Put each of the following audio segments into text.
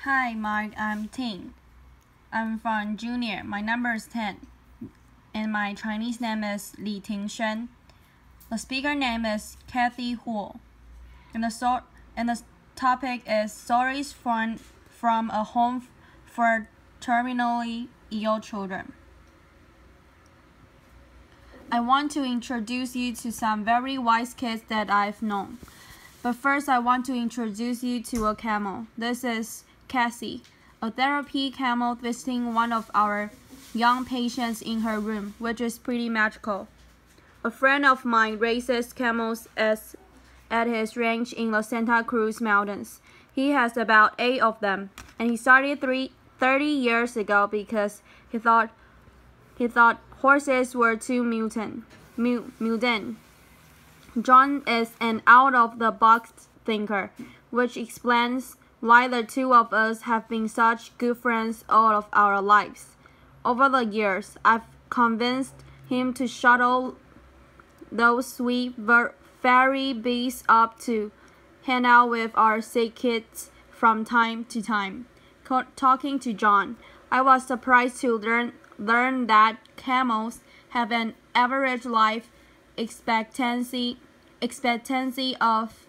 Hi, Mark. I'm Ting. I'm from Junior. My number is 10. And my Chinese name is Li Tingshen. The speaker name is Kathy Huo. And the topic is stories from a home for terminally ill children. I want to introduce you to some very wise kids that I've known. But first, I want to introduce you to a camel. This is Cassie, a therapy camel visiting one of our young patients in her room, which is pretty magical. A friend of mine raises camels at his ranch in the Santa Cruz Mountains. He has about 8 of them, and he started 30 years ago because he thought horses were too mutant. John is an out-of-the-box thinker, which explains why the two of us have been such good friends all of our lives. Over the years, I've convinced him to shuttle those sweet fairy beasts up to hang out with our sick kids from time to time. Talking to John, I was surprised to learn that camels have an average life expectancy of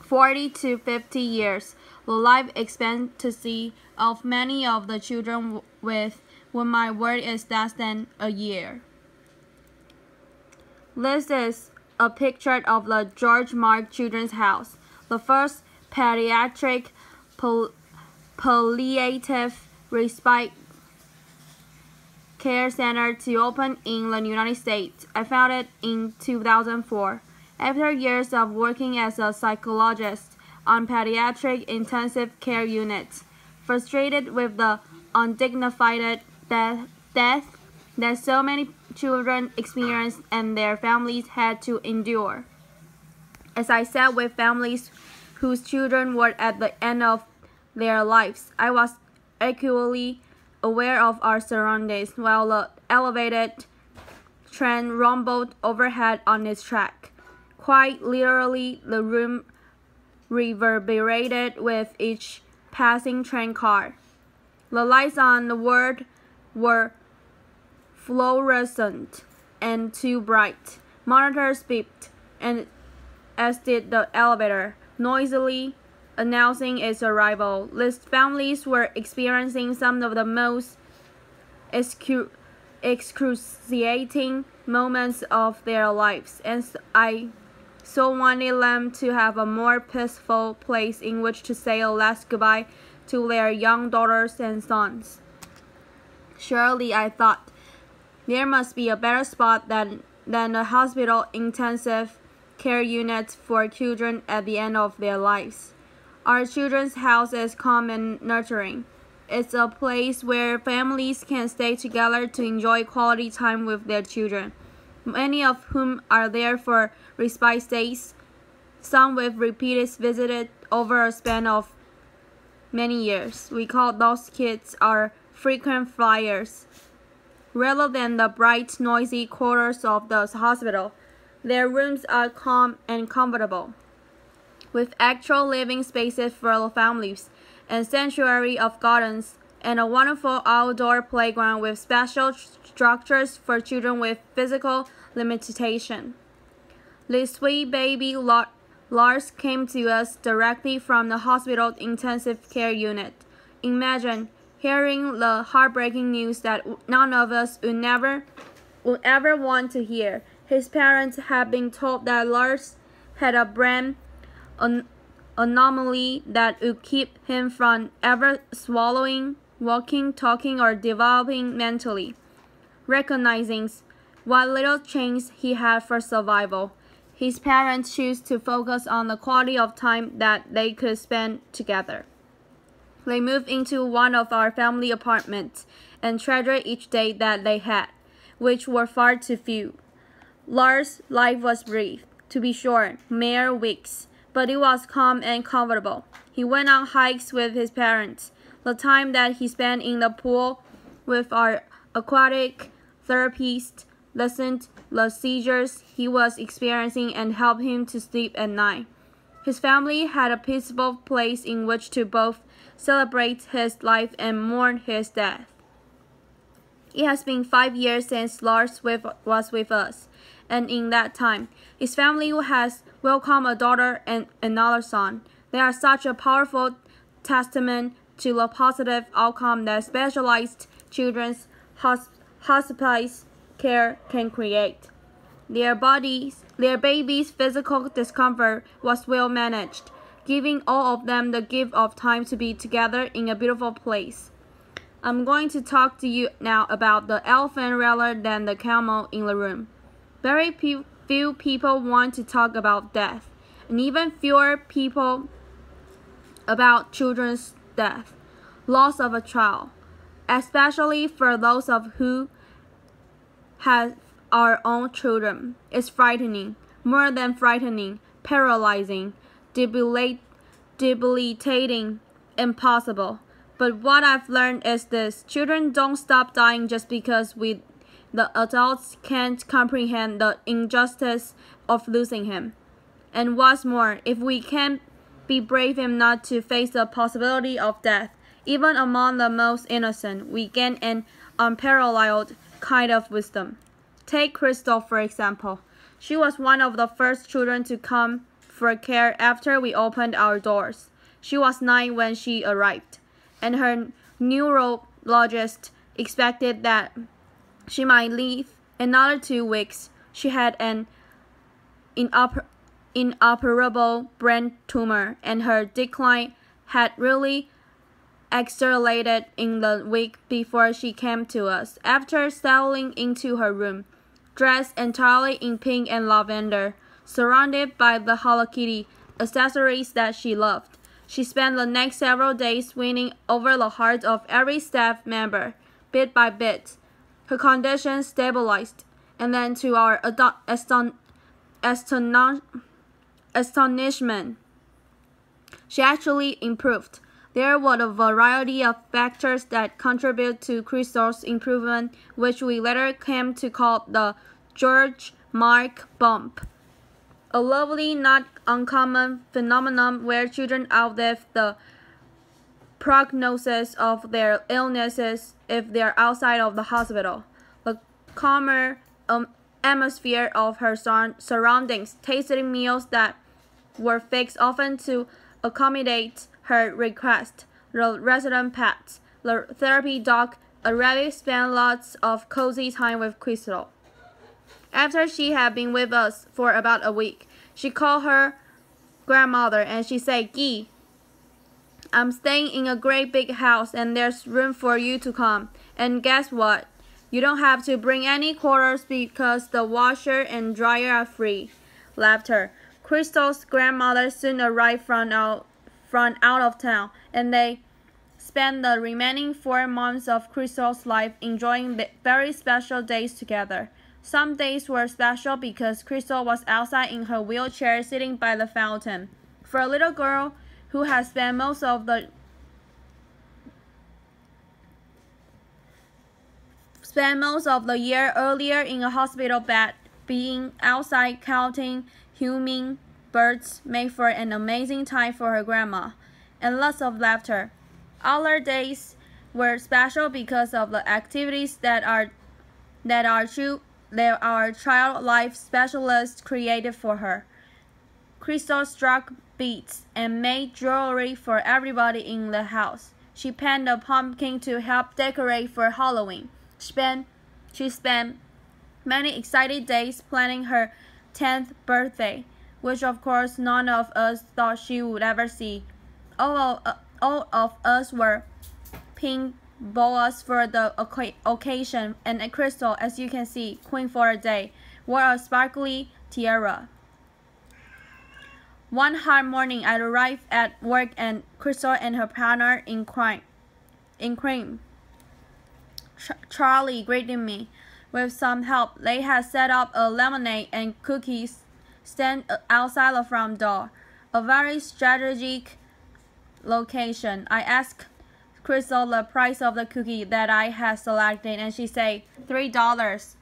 40 to 50 years. The life expectancy of many of the children with whom my word is less than a year. This is a picture of the George Mark Children's House, the first pediatric palliative respite care center to open in the United States. I found it in 2004. After years of working as a psychologist on pediatric intensive care units, frustrated with the undignified death that so many children experienced and their families had to endure. As I sat with families whose children were at the end of their lives, I was acutely aware of our surroundings while the elevated train rumbled overhead on its track. Quite literally, the room reverberated with each passing train car. The lights on the world were fluorescent and too bright. Monitors beeped, and as did the elevator, noisily announcing its arrival. These families were experiencing some of the most excruciating moments of their lives, and I so wanted them to have a more peaceful place in which to say a last goodbye to their young daughters and sons. Surely, I thought, there must be a better spot than a hospital intensive care unit for children at the end of their lives. Our children's house is calm and nurturing. It's a place where families can stay together to enjoy quality time with their children, many of whom are there for respite stays, some with repeated visits over a span of many years. We call those kids our frequent flyers. Rather than the bright, noisy quarters of the hospital, their rooms are calm and comfortable, with actual living spaces for the families, and sanctuary of gardens, and a wonderful outdoor playground with special structures for children with physical limitation. This sweet baby Lars came to us directly from the hospital intensive care unit. Imagine hearing the heartbreaking news that none of us would ever want to hear. His parents had been told that Lars had a brain anomaly that would keep him from ever swallowing, walking, talking, or developing mentally. Recognizing what little chance he had for survival, his parents chose to focus on the quality of time that they could spend together. They moved into one of our family apartments and treasured each day that they had, which were far too few. Lars' life was brief, to be sure, mere weeks, but it was calm and comfortable. He went on hikes with his parents. The time that he spent in the pool with our aquatic therapist listened the seizures he was experiencing and helped him to sleep at night. His family had a peaceful place in which to both celebrate his life and mourn his death. It has been 5 years since Lars was with us, and in that time, his family has welcomed a daughter and another son. They are such a powerful testament to the positive outcome that specialized children's hospice care can create. Their baby's physical discomfort was well managed, giving all of them the gift of time to be together in a beautiful place. I'm going to talk to you now about the elephant rather than the camel in the room. Very few people want to talk about death, and even fewer people about children's death, loss of a child, especially for those of who have our own children. It's frightening, more than frightening, paralyzing, debilitating, impossible. But what I've learned is this: children don't stop dying just because we, the adults, can't comprehend the injustice of losing him. And what's more, if we can't be brave enough to face the possibility of death, even among the most innocent, we gain an unparalleled kind of wisdom. Take Crystal, for example. She was one of the first children to come for care after we opened our doors. She was 9 when she arrived, and her neurologist expected that she might live another 2 weeks. She had an inoperable brain tumor, and her decline had really accelerated in the week before she came to us. After settling into her room, dressed entirely in pink and lavender, surrounded by the Hello Kitty accessories that she loved, she spent the next several days winning over the hearts of every staff member. Bit by bit, her condition stabilized, and then to our astonishment, she actually improved. There were a variety of factors that contribute to Crystal's improvement, which we later came to call the George Mark bump, a lovely, not uncommon phenomenon where children outlive the prognosis of their illnesses if they're outside of the hospital. The calmer atmosphere of her surroundings, tasty meals that were fixed often to accommodate her request, the resident pets, the therapy dog, already spent lots of cozy time with Crystal. After she had been with us for about a week, she called her grandmother and she said, "Guy, I'm staying in a great big house and there's room for you to come. And guess what? You don't have to bring any quarters because the washer and dryer are free." Laughter. Crystal's grandmother soon arrived from out of town, and they spent the remaining 4 months of Crystal's life enjoying the very special days together. Some days were special because Crystal was outside in her wheelchair sitting by the fountain. For a little girl who had spent most of the year earlier in a hospital bed, being outside counting humming birds made for an amazing time for her grandma, and lots of laughter. Other days were special because of the activities that our child life specialist created for her. Crystal struck beads and made jewelry for everybody in the house. She painted a pumpkin to help decorate for Halloween. She spent many exciting days planning her 10th birthday, which of course none of us thought she would ever see. All of us were pink boas for the occasion, and Crystal, as you can see, queen for a day, wore a sparkly tiara. One hot morning, I arrived at work and Crystal and her partner in crime, Charlie, greeted me. With some help, they had set up a lemonade and cookies stand outside the front door, a very strategic location. I asked Crystal the price of the cookie that I had selected, and she said $3.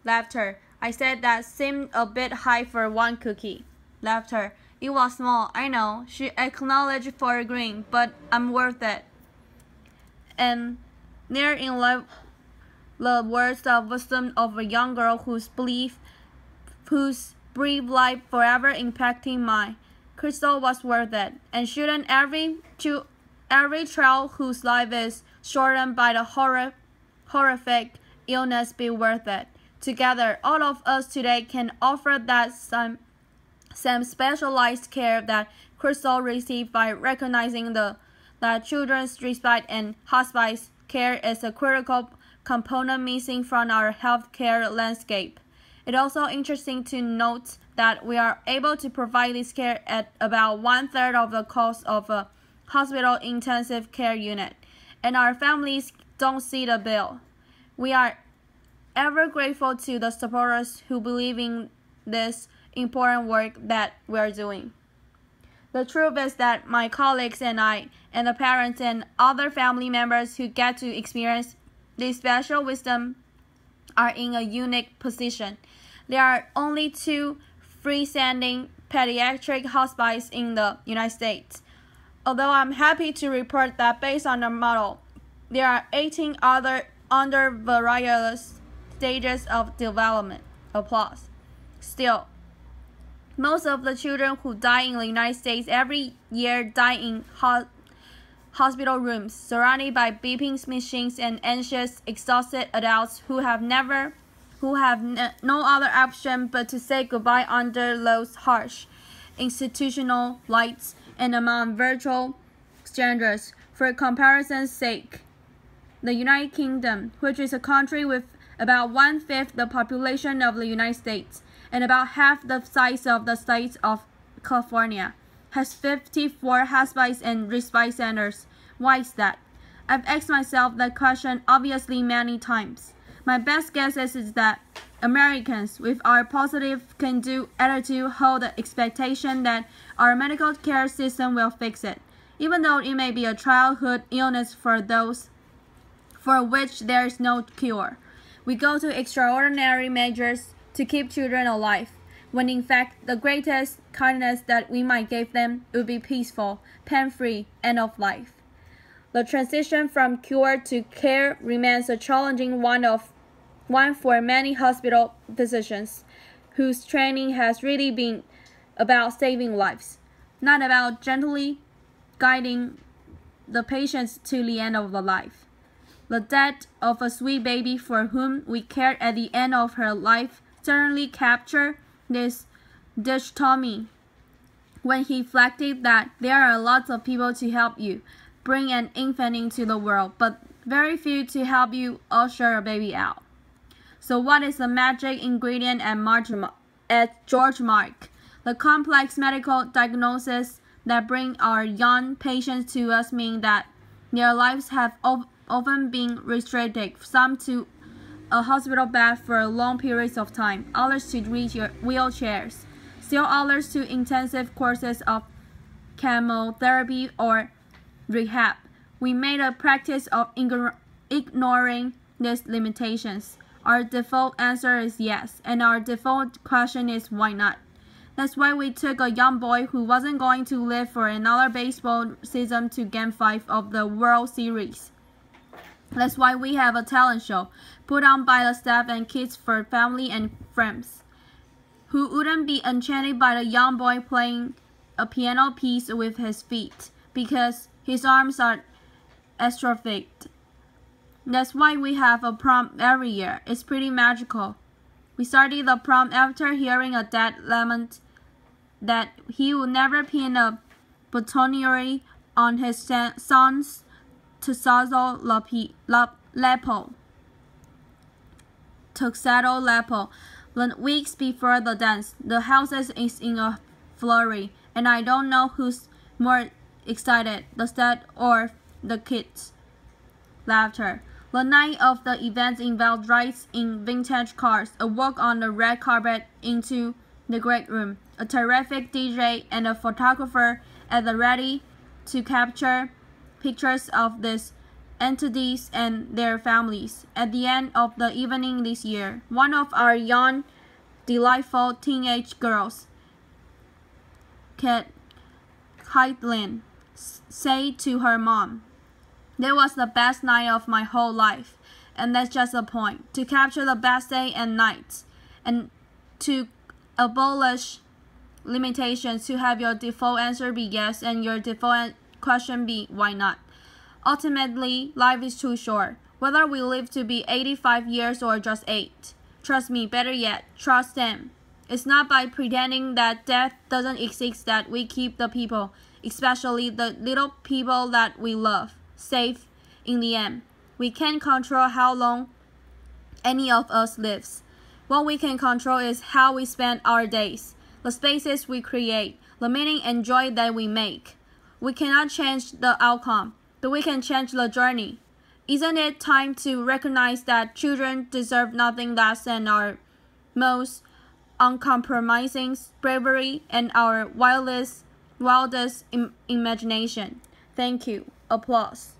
Laughter. I said that seemed a bit high for one cookie. Laughter. It was small, I know, she acknowledged for a grin, but I'm worth it. And therein lay the words of wisdom of a young girl whose brief life forever impacting mine. Crystal was worth it, and shouldn't every child whose life is shortened by the horrific illness be worth it? Together, all of us today can offer that some specialized care that Crystal received by recognizing that children's respite and hospice care is a critical component missing from our healthcare landscape. It's also interesting to note that we are able to provide this care at about 1/3 of the cost of a hospital intensive care unit, and our families don't see the bill. We are ever grateful to the supporters who believe in this important work that we are doing. The truth is that my colleagues and I, and the parents and other family members who get to experience this special wisdom, are in a unique position. There are only 2 freestanding pediatric hospices in the United States. Although I'm happy to report that based on the model, there are 18 other under various stages of development. Applause. Still, most of the children who die in the United States every year die in hospital rooms, surrounded by beeping machines and anxious, exhausted adults who have no other option but to say goodbye under those harsh institutional lights and among virtual strangers. For comparison's sake, the United Kingdom, which is a country with about 1/5 the population of the United States and about half the size of the state of California, has 54 hospice and respite centers. Why is that? I've asked myself that question obviously many times. My best guess is that Americans, with our positive can-do attitude, hold the expectation that our medical care system will fix it, even though it may be a childhood illness for those for which there is no cure. We go to extraordinary measures to keep children alive, when in fact the greatest kindness that we might give them would be peaceful, pain-free end of life. The transition from cure to care remains a challenging one for many hospital physicians, whose training has really been about saving lives, not about gently guiding the patients to the end of the life. The death of a sweet baby for whom we cared at the end of her life certainly captured this dichotomy when he reflected that there are lots of people to help you bring an infant into the world, but very few to help you usher a baby out. So what is the magic ingredient at George Mark? The complex medical diagnoses that bring our young patients to us mean that their lives have often been restricted, some to a hospital bed for long periods of time, others to wheelchairs, still others to intensive courses of chemotherapy or rehab. We made a practice of ignoring these limitations. Our default answer is yes, and our default question is why not? That's why we took a young boy who wasn't going to live for another baseball season to Game 5 of the World Series. That's why we have a talent show put on by the staff and kids for family and friends. Who wouldn't be enchanted by the young boy playing a piano piece with his feet because his arms are atrophied? That's why we have a prom every year. It's pretty magical. We started the prom after hearing a dad lament that he would never pin a boutonniere on his son's tuxedo lapel. The weeks before the dance, the house is in a flurry, and I don't know who's more excited, the dad or the kids. Laughter. The night of the event involved rides in vintage cars, a walk on the red carpet into the great room, a terrific DJ, and a photographer at the ready to capture pictures of these entities and their families. At the end of the evening this year, one of our young, delightful teenage girls Caitlin said to her mom. "That was the best night of my whole life, and that's just the point. To capture the best day and night, and to abolish limitations, to have your default answer be yes and your default question be why not. Ultimately, life is too short, whether we live to be 85 years or just 8. Trust me, better yet, trust them. It's not by pretending that death doesn't exist that we keep the people, especially the little people that we love, safe in the end. We can't control how long any of us lives. What we can control is how we spend our days, the spaces we create, the meaning and joy that we make. We cannot change the outcome, but we can change the journey. Isn't it time to recognize that children deserve nothing less than our most uncompromising bravery and our wildest imagination? Thank you. Applause.